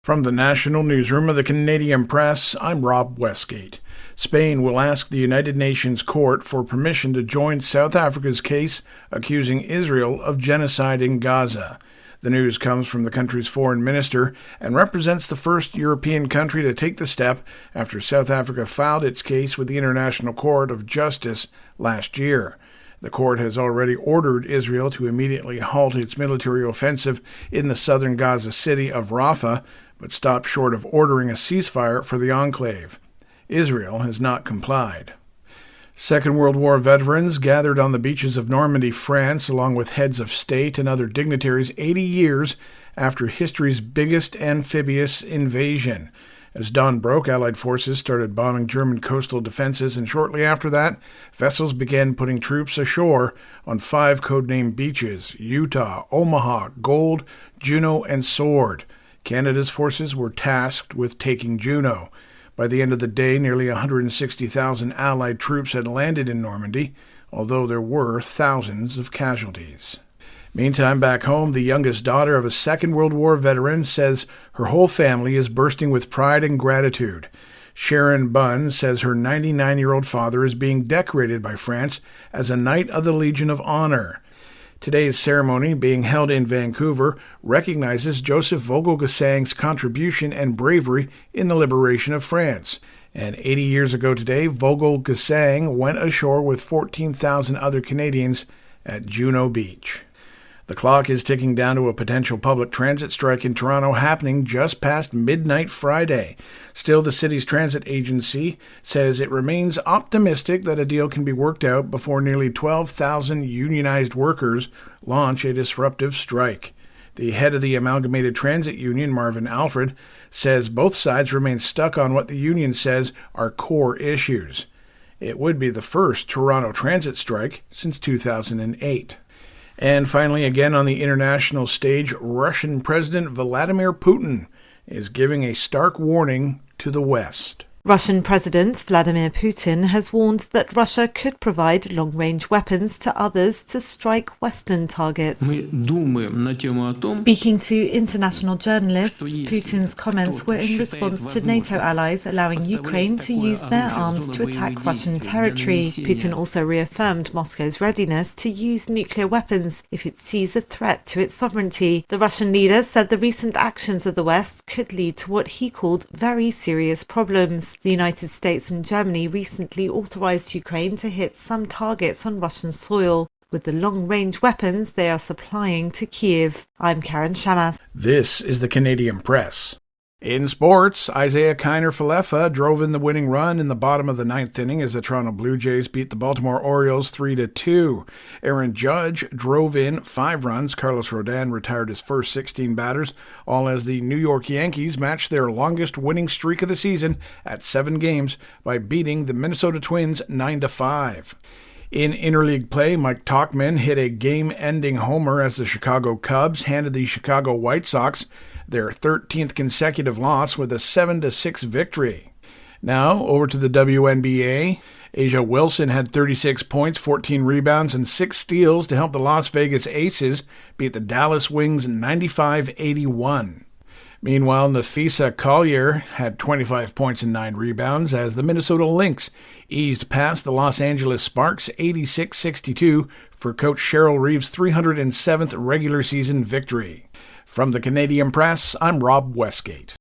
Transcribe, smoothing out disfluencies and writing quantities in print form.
From the National Newsroom of the Canadian Press, I'm Rob Westgate. Spain will ask the United Nations Court for permission to join South Africa's case accusing Israel of genocide in Gaza. The news comes from the country's foreign minister and represents the first European country to take the step after South Africa filed its case with the International Court of Justice last year. The court has already ordered Israel to immediately halt its military offensive in the southern Gaza city of Rafah, but stopped short of ordering a ceasefire for the enclave. Israel has not complied. Second World War veterans gathered on the beaches of Normandy, France, along with heads of state and other dignitaries 80 years after history's biggest amphibious invasion. As dawn broke, Allied forces started bombing German coastal defenses, and shortly after that, vessels began putting troops ashore on 5 codenamed beaches: Utah, Omaha, Gold, Juno, and Sword. Canada's forces were tasked with taking Juno. By the end of the day, nearly 160,000 Allied troops had landed in Normandy, although there were thousands of casualties. Meantime, back home, the youngest daughter of a Second World War veteran says her whole family is bursting with pride and gratitude. Sharon Bunn says her 99-year-old father is being decorated by France as a Knight of the Legion of Honor. Today's ceremony, being held in Vancouver, recognizes Joseph Vogel-Gissang's contribution and bravery in the liberation of France. And 80 years ago today, Vogel-Gissang went ashore with 14,000 other Canadians at Juno Beach. The clock is ticking down to a potential public transit strike in Toronto happening just past midnight Friday. Still, the city's transit agency says it remains optimistic that a deal can be worked out before nearly 12,000 unionized workers launch a disruptive strike. The head of the Amalgamated Transit Union, Marvin Alfred, says both sides remain stuck on what the union says are core issues. It would be the first Toronto transit strike since 2008. And finally, again on the international stage, Russian President Vladimir Putin is giving a stark warning to the West. Russian President Vladimir Putin has warned that Russia could provide long-range weapons to others to strike Western targets. Speaking to international journalists, Putin's comments were in response to NATO allies allowing Ukraine to use their arms to attack Russian territory. Putin also reaffirmed Moscow's readiness to use nuclear weapons if it sees a threat to its sovereignty. The Russian leader said the recent actions of the West could lead to what he called very serious problems. The United States and Germany recently authorized Ukraine to hit some targets on Russian soil with the long-range weapons they are supplying to Kyiv. I'm Karen Shamas. This is the Canadian Press. In sports, Isaiah Kiner-Falefa drove in the winning run in the bottom of the 9th inning as the Toronto Blue Jays beat the Baltimore Orioles 3-2. Aaron Judge drove in 5 runs. Carlos Rodon retired his first 16 batters, all as the New York Yankees matched their longest winning streak of the season at 7 games by beating the Minnesota Twins 9-5. In interleague play, Mike Tauchman hit a game-ending homer as the Chicago Cubs handed the Chicago White Sox their 13th consecutive loss with a 7-6 victory. Now, over to the WNBA. Asia Wilson had 36 points, 14 rebounds, and 6 steals to help the Las Vegas Aces beat the Dallas Wings 95-81. Meanwhile, Nafisa Collier had 25 points and 9 rebounds as the Minnesota Lynx eased past the Los Angeles Sparks 86-62 for Coach Cheryl Reeves' 307th regular season victory. From the Canadian Press, I'm Rob Westgate.